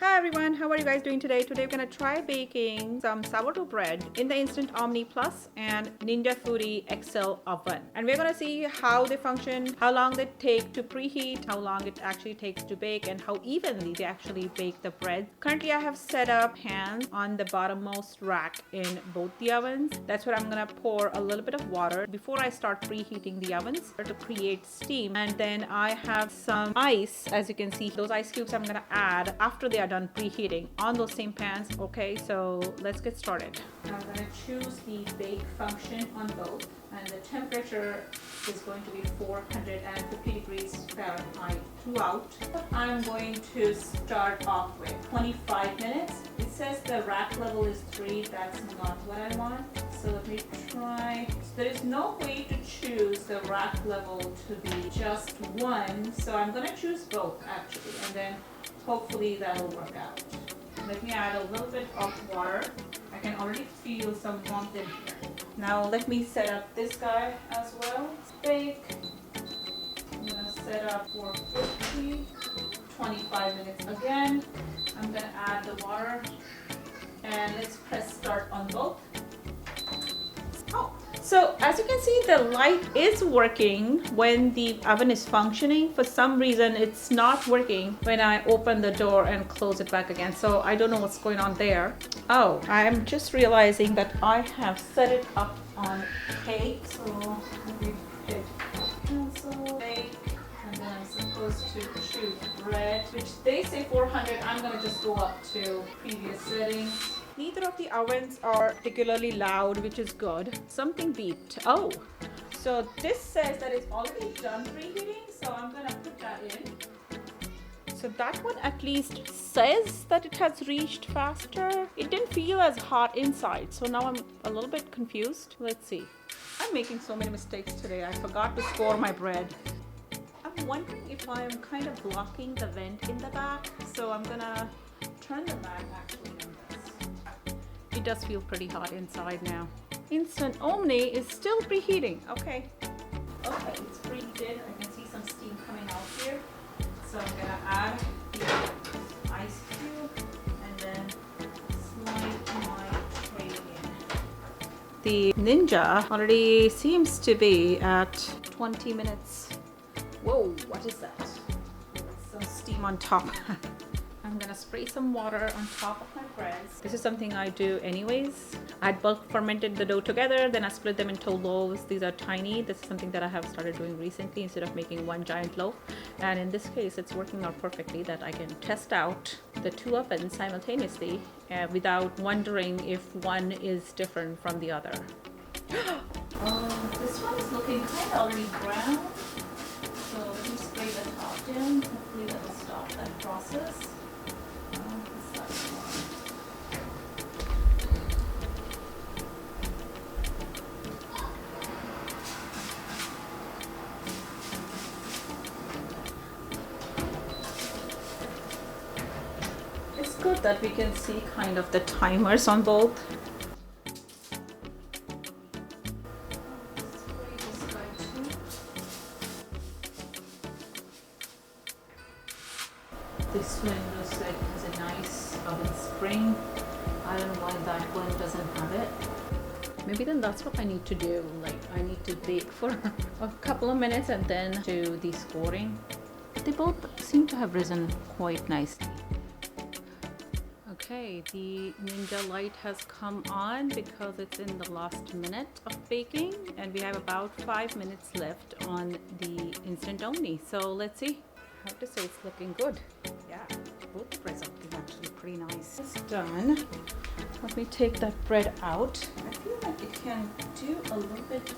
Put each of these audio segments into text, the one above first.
Hi everyone, how are you guys doing today? Today we're gonna try baking some sourdough bread in the Instant Omni Plus and Ninja Foodi XL oven. And we're gonna see how they function, how long they take to preheat, how long it actually takes to bake, and how evenly they actually bake the bread. Currently I have set up pans on the bottommost rack in both the ovens. That's where I'm gonna pour a little bit of water before I start preheating the ovens to create steam. And then I have some ice, as you can see. Those ice cubes I'm gonna add after they are done preheating on those same pans. Okay, so let's get started. I'm gonna choose the bake function on both, and the temperature is going to be 450 degrees Fahrenheit throughout. I'm going to start off with 25 minutes. It says the rack level is 3. That's not what I want. So let me try. So there is no way to choose the rack level to be just 1. So I'm gonna choose both actually, and then hopefully that will work out. Let me add a little bit of water. I can already feel some warmth in here. Now let me set up this guy as well. Bake. I'm gonna set up 450, 25 minutes again. I'm gonna add the water and let's press start on both. Oh, so as you can see, the light is working when the oven is functioning. For some reason, it's not working when I open the door and close it back again. So I don't know what's going on there. Oh, I'm just realizing that I have set it up on cake. So let me hit cancel, bake, and then I'm supposed to choose bread, which they say 400. I'm gonna just go up to previous settings. Neither of the ovens are particularly loud, which is good. Something beeped. Oh, so this says that it's already done preheating, so I'm gonna put that in. So that one at least says that it has reached faster. It didn't feel as hot inside, so now I'm a little bit confused. Let's see. I'm making so many mistakes today. I forgot to score my bread. I'm wondering if I'm kind of blocking the vent in the back, so I'm gonna turn the back actually on this. It does feel pretty hot inside now. Instant Omni is still preheating. Okay, it's preheated. I can see some steam coming out here. So I'm gonna add the ice cube and then slide my tray in. The Ninja already seems to be at 20 minutes. Whoa, what is that? Some steam on top. I'm gonna spray some water on top of my breads. This is something I do anyways. I bulk fermented the dough together, then I split them into loaves. These are tiny. This is something that I have started doing recently instead of making one giant loaf. And in this case, it's working out perfectly that I can test out the two ovens simultaneously without wondering if one is different from the other. This one is looking kind of already brown. So let me spray the top down. Hopefully that will stop that process. It's good that we can see kind of the timers on both. This one looks like it has a nice oven spring. I don't know why that one doesn't have it. Maybe then that's what I need to do. Like I need to bake for a couple of minutes and then do the scoring. They both seem to have risen quite nicely. Okay, the Ninja light has come on because it's in the last minute of baking and we have about 5 minutes left on the Instant Omni. So let's see. I have to say it's looking good. Yeah, both the breads are looking actually pretty nice. It's done. Let me take that bread out. I feel like it can do a little bit,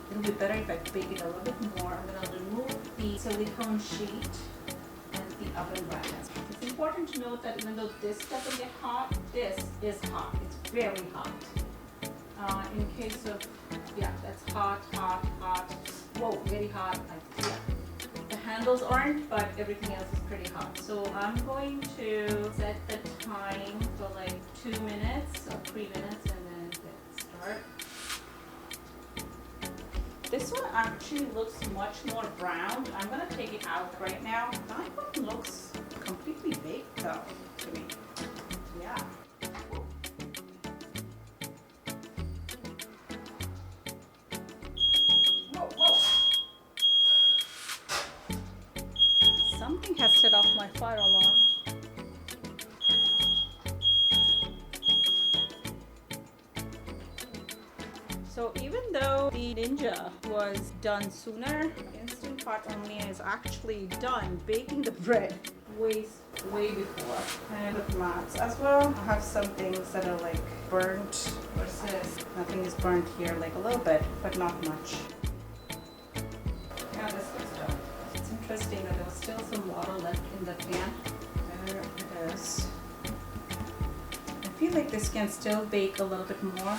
it'll be better if I bake it a little bit more. I'm gonna remove the silicone sheet and the oven rack. It's important to note that even though this doesn't get hot, this is hot. It's very hot. In case of, yeah, that's hot. Whoa, very hot. Yeah. The handles aren't, but everything else is pretty hot. So I'm going to set the time for like 2 minutes or 3 minutes and then hit start. This one actually looks much more brown. I'm gonna take it out right now. That one looks completely baked. itself to me. Yeah. Whoa, whoa. Something has set off my fire alarm. So even though the Ninja was done sooner, Instant Pot Omni is actually done baking the bread way before. And with mats as well, I have some things that are like burnt versus nothing is burnt here, like a little bit, but not much. Yeah, this looks done. It's interesting that there was still some water left in the pan. There it is. I feel like this can still bake a little bit more.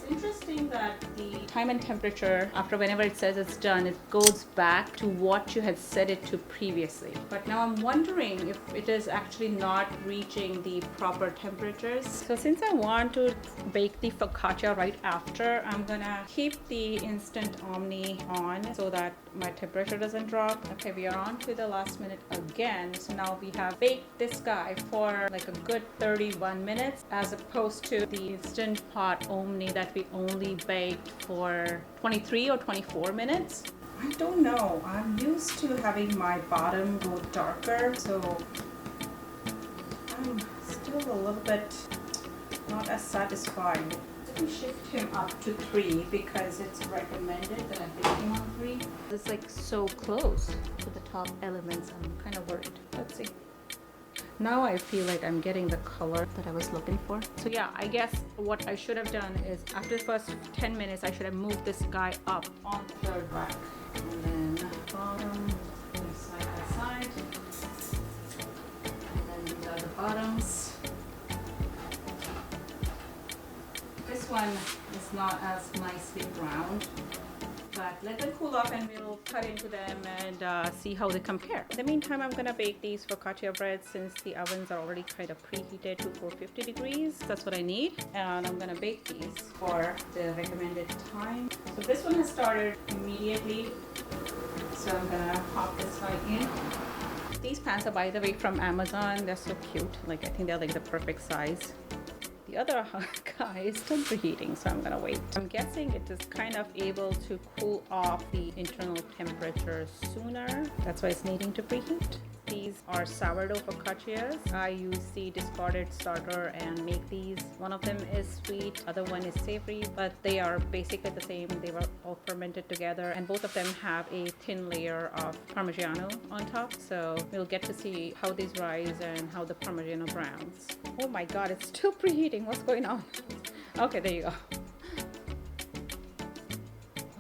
Interesting that the time and temperature after whenever it says it's done, it goes back to what you had set it to previously. But now I'm wondering if it is actually not reaching the proper temperatures. So since I want to bake the focaccia right after, I'm gonna keep the Instant Omni on so that my temperature doesn't drop. Okay, we are on to the last minute again. So now we have baked this guy for like a good 31 minutes as opposed to the Instant Pot Omni that we only baked for 23 or 24 minutes. I don't know. I'm used to having my bottom go darker, so I'm still a little bit not as satisfied. Let me shift him up to 3 because it's recommended that I bake him on 3. It's like so close to the top elements. I'm kind of worried. Let's see. Now I feel like I'm getting the color that I was looking for. So yeah, I guess what I should have done is after the first 10 minutes, I should have moved this guy up on the third rack. And then bottom, side by side. And then these are the bottoms. This one is not as nicely browned. But let them cool off and we'll cut into them and see how they compare. In the meantime, I'm gonna bake these focaccia breads since the ovens are already kind of preheated to 450 degrees. That's what I need. And I'm gonna bake these for the recommended time. So this one has started immediately. So I'm gonna pop this right in. These pans are, by the way, from Amazon. They're so cute. Like, I think they're like the perfect size. The other guy is still preheating, so I'm gonna wait. I'm guessing it is kind of able to cool off the internal temperature sooner. That's why it's needing to preheat. These are sourdough focaccias. I use the discarded starter and make these. One of them is sweet, other one is savory, but they are basically the same. They were all fermented together, and both of them have a thin layer of Parmigiano on top. So we'll get to see how these rise and how the Parmigiano browns. Oh my god, it's still preheating. What's going on? Okay, there you go.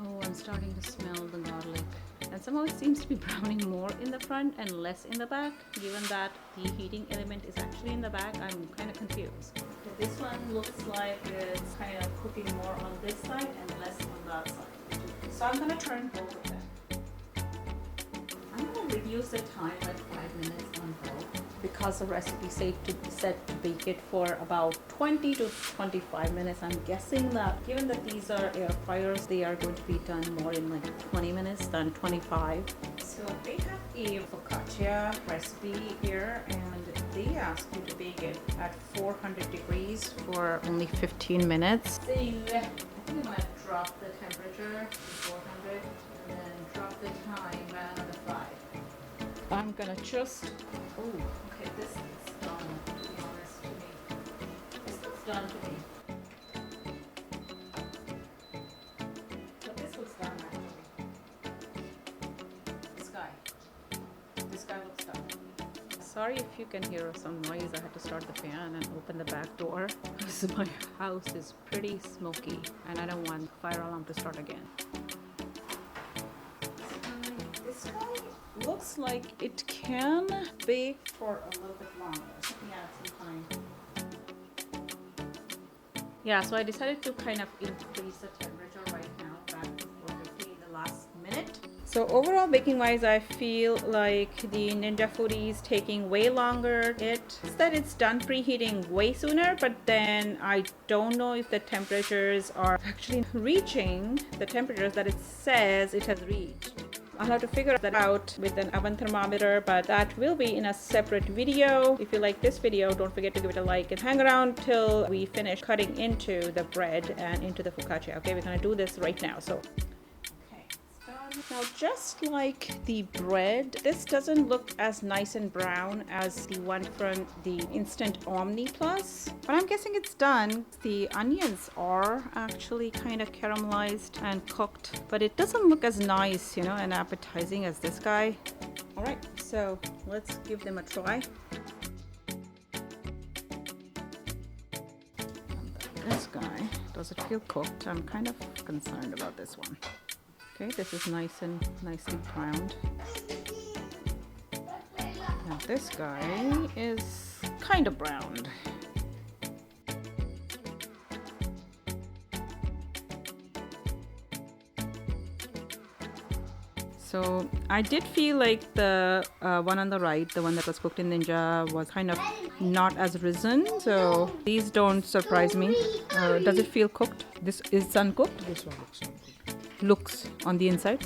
Oh, I'm starting to smell the garlic. And somehow it seems to be browning more in the front and less in the back. Given that the heating element is actually in the back, I'm kind of confused. Okay, this one looks like it's kind of cooking more on this side and less on that side. So I'm going to turn both of them. I'm going to reduce the time like 5 minutes on both because the recipe said to bake it for about 20 to 25 minutes. I'm guessing that given that these are air fryers, they are going to be done more in like 20 minutes than 25. So they have a focaccia recipe here and they ask you to bake it at 400 degrees for only 15 minutes. So I think I'm going to drop the temperature to 400 and then drop the time by another 5. I'm gonna just, oh, okay, this is done, to be honest to me. This looks done to me. But this looks done actually. This guy looks done. Sorry if you can hear some noise. I had to start the fan and open the back door because my house is pretty smoky and I don't want the fire alarm to start again. This guy looks like it can bake for a little bit longer. Yeah, some time. Yeah, so I decided to kind of increase the temperature right now back to 450 in the last minute. So overall, baking wise, I feel like the Ninja Foodi is taking way longer. It said it's done preheating way sooner, but then I don't know if the temperatures are actually reaching the temperatures that it says it has reached. I'll have to figure that out with an oven thermometer, but that will be in a separate video. If you like this video, don't forget to give it a like and hang around till we finish cutting into the bread and into the focaccia. Okay, we're gonna do this right now. So now, just like the bread, this doesn't look as nice and brown as the one from the Instant Omni Plus, but I'm guessing it's done. The onions are actually kind of caramelized and cooked, but it doesn't look as nice, you know, and appetizing as this guy. All right, so let's give them a try. This guy, does it feel cooked? I'm kind of concerned about this one. Okay, this is nice and nicely browned. Now this guy is kind of browned. So I did feel like the one on the right, the one that was cooked in Ninja, was kind of not as risen. So these don't surprise me. Does it feel cooked? This is uncooked? This one looks uncooked. Looks on the inside.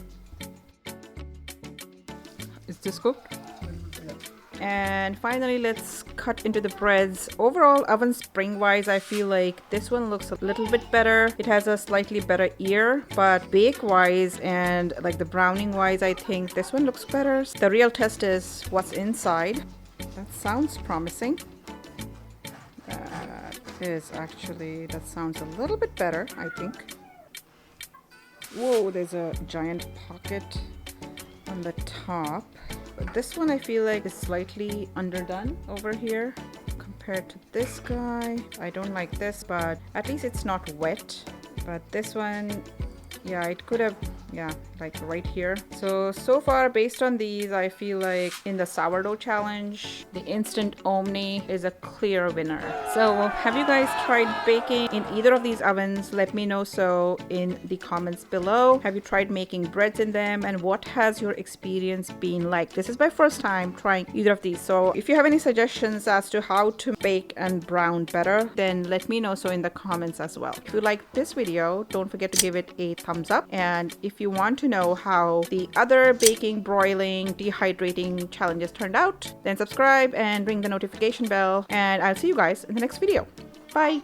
Is this cooked? Yeah. And finally, let's cut into the breads. Overall, oven spring wise, I feel like this one looks a little bit better. It has a slightly better ear, but bake wise and like the browning wise, I think this one looks better. The real test is what's inside. That sounds promising. That sounds a little bit better, I think. Whoa, there's a giant pocket on the top. But this one I feel like is slightly underdone over here compared to this guy. I don't like this, but at least it's not wet. But this one, yeah, it could have, yeah, like right here. So far based on these, I feel like in the sourdough challenge, the Instant Omni is a clear winner. So have you guys tried baking in either of these ovens? Let me know so in the comments below. Have you tried making breads in them, and what has your experience been like? This is my first time trying either of these. So if you have any suggestions as to how to bake and brown better, then let me know so in the comments as well. If you like this video, don't forget to give it a thumbs up. And if you want to know how the other baking, broiling, dehydrating challenges turned out, then subscribe and ring the notification bell, and I'll see you guys in the next video. Bye.